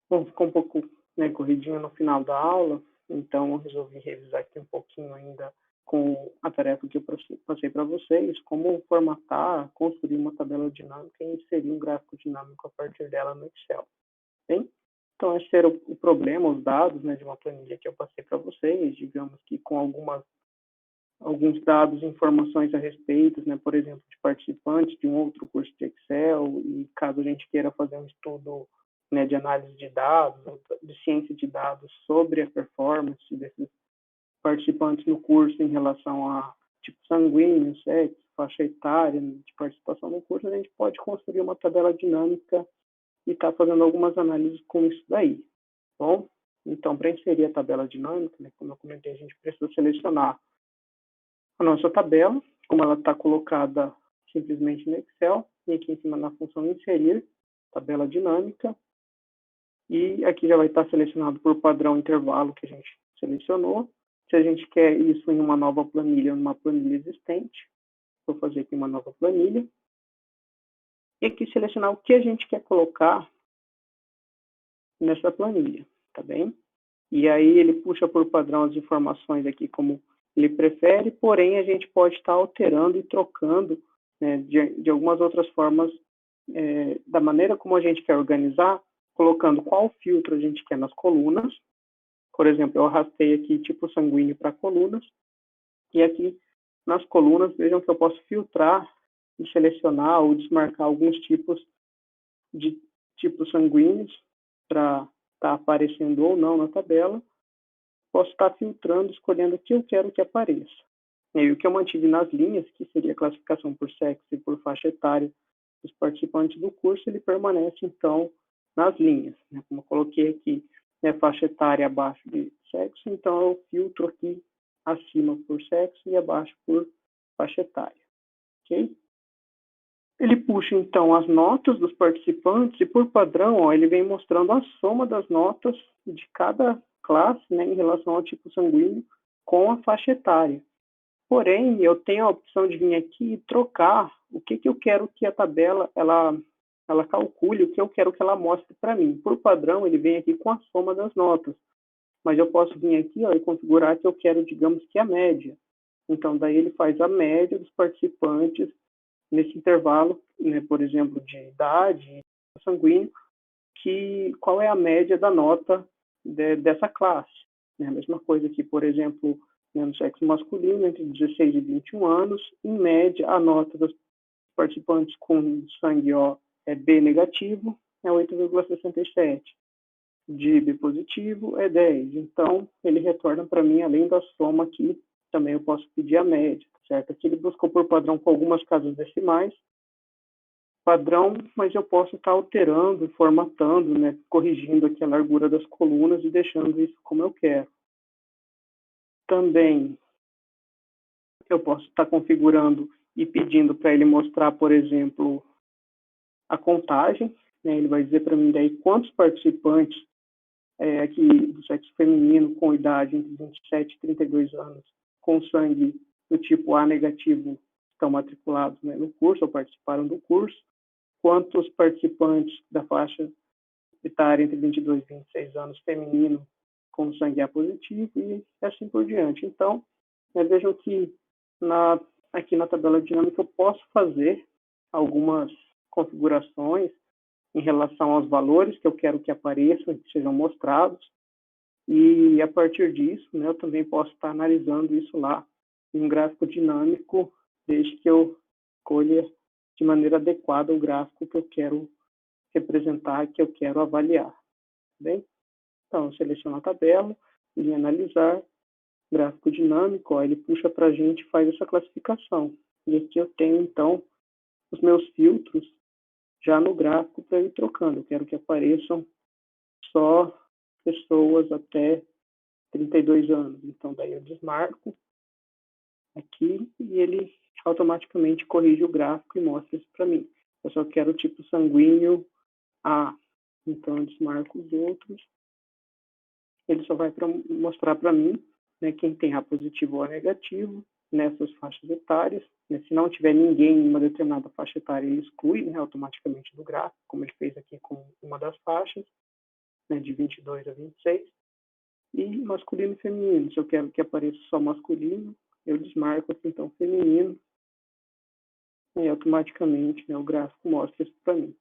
Bom, ficou um pouco, né, corridinho no final da aula, então eu resolvi revisar aqui um pouquinho ainda com a tarefa que eu passei para vocês, como formatar, construir uma tabela dinâmica e inserir um gráfico dinâmico a partir dela no Excel. Bem? Então, esse era o problema, os dados, né, de uma planilha que eu passei para vocês, digamos que com alguns dados e informações a respeito, né, por exemplo, de participantes de um outro curso de Excel, e caso a gente queira fazer um estudo, né, de análise de dados, de ciência de dados sobre a performance desses participantes no curso em relação a tipo sanguíneo, sexo, faixa etária de participação no curso, a gente pode construir uma tabela dinâmica e estar fazendo algumas análises com isso daí. Bom, então, para inserir a tabela dinâmica, né, como eu comentei, a gente precisa selecionar a nossa tabela, como ela está colocada simplesmente no Excel, e aqui em cima na função inserir, tabela dinâmica, e aqui já vai estar selecionado por padrão intervalo que a gente selecionou. Se a gente quer isso em uma nova planilha, numa planilha existente, vou fazer aqui uma nova planilha, e aqui selecionar o que a gente quer colocar nessa planilha, tá bem? E aí ele puxa por padrão as informações aqui como ele prefere, porém a gente pode estar alterando e trocando, né, de algumas outras formas, da maneira como a gente quer organizar, colocando qual filtro a gente quer nas colunas. Por exemplo, eu arrastei aqui tipo sanguíneo para colunas, e aqui nas colunas, vejam que eu posso filtrar e selecionar ou desmarcar alguns tipos de tipos sanguíneos para estar aparecendo ou não na tabela. Posso estar filtrando, escolhendo o que eu quero que apareça. E aí, o que eu mantive nas linhas, que seria a classificação por sexo e por faixa etária dos participantes do curso, ele permanece, então, nas linhas. Né? Como eu coloquei aqui, né, faixa etária abaixo de sexo, então eu filtro aqui acima por sexo e abaixo por faixa etária. Ok? Ele puxa, então, as notas dos participantes e, por padrão, ó, ele vem mostrando a soma das notas de cada classe, né, em relação ao tipo sanguíneo com a faixa etária. Porém, eu tenho a opção de vir aqui e trocar o que eu quero que a tabela ela calcule, o que eu quero que ela mostre para mim. Por padrão, ele vem aqui com a soma das notas, mas eu posso vir aqui, ó, e configurar que eu quero, digamos que a média. Então, daí ele faz a média dos participantes nesse intervalo, né, por exemplo, de idade, sanguíneo, qual é a média da nota dessa classe. Né? A mesma coisa aqui, por exemplo, né, no sexo masculino, entre 16 e 21 anos, em média, a nota dos participantes com sangue O é B negativo, é 8,67. De B positivo é 10. Então, ele retorna para mim, além da soma aqui, também eu posso pedir a média, certo? Aqui ele buscou por padrão com algumas casas decimais, padrão, mas eu posso estar alterando, formatando, né, corrigindo aqui a largura das colunas e deixando isso como eu quero. Também eu posso estar configurando e pedindo para ele mostrar, por exemplo, a contagem, né, ele vai dizer para mim daí quantos participantes aqui do sexo feminino com idade entre 27 e 32 anos, com sangue do tipo A negativo, estão matriculados, né, no curso ou participaram do curso, quantos participantes da faixa etária entre 22 e 26 anos feminino com sangue A positivo e assim por diante. Então, vejam que aqui na tabela dinâmica eu posso fazer algumas configurações em relação aos valores que eu quero que apareçam e que sejam mostrados, e a partir disso, né, eu também posso estar analisando isso lá em um gráfico dinâmico, desde que eu escolha de maneira adequada o gráfico que eu quero representar, que eu quero avaliar. Bem? Então, eu seleciono a tabela, em analisar, gráfico dinâmico, ó, ele puxa para a gente e faz essa classificação. E aqui eu tenho, então, os meus filtros já no gráfico para ir trocando. Eu quero que apareçam só pessoas até 32 anos. Então, daí eu desmarco aqui e ele automaticamente corrige o gráfico e mostra isso para mim. Eu só quero o tipo sanguíneo A. Então, eu desmarco os outros. Ele só vai mostrar para mim, né, quem tem A positivo ou A negativo nessas faixas etárias. Né? Se não tiver ninguém em uma determinada faixa etária, ele exclui, né, automaticamente do gráfico, como ele fez aqui com uma das faixas. né, de 22 a 26, e masculino e feminino. Se eu quero que apareça só masculino, eu desmarco aqui, então, feminino, e automaticamente, né, o gráfico mostra isso para mim.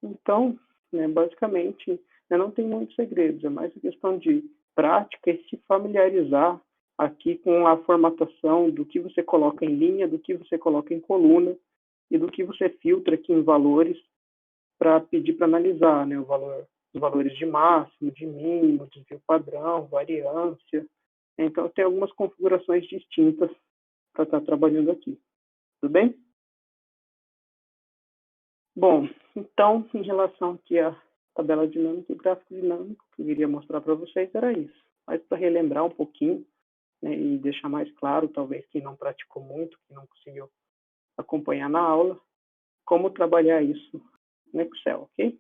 Então, né, basicamente, não tem muitos segredos, é mais a questão de prática e se familiarizar aqui com a formatação do que você coloca em linha, do que você coloca em coluna e do que você filtra aqui em valores para pedir para analisar, né, os valores de máximo, de mínimo, desvio padrão, variância. Então, tem algumas configurações distintas para estar trabalhando aqui. Tudo bem? Bom, então, em relação aqui à tabela dinâmica e gráfico dinâmico, que eu queria mostrar para vocês era isso. Mas para relembrar um pouquinho, né, e deixar mais claro, talvez quem não praticou muito, quem não conseguiu acompanhar na aula, como trabalhar isso no Excel, ok?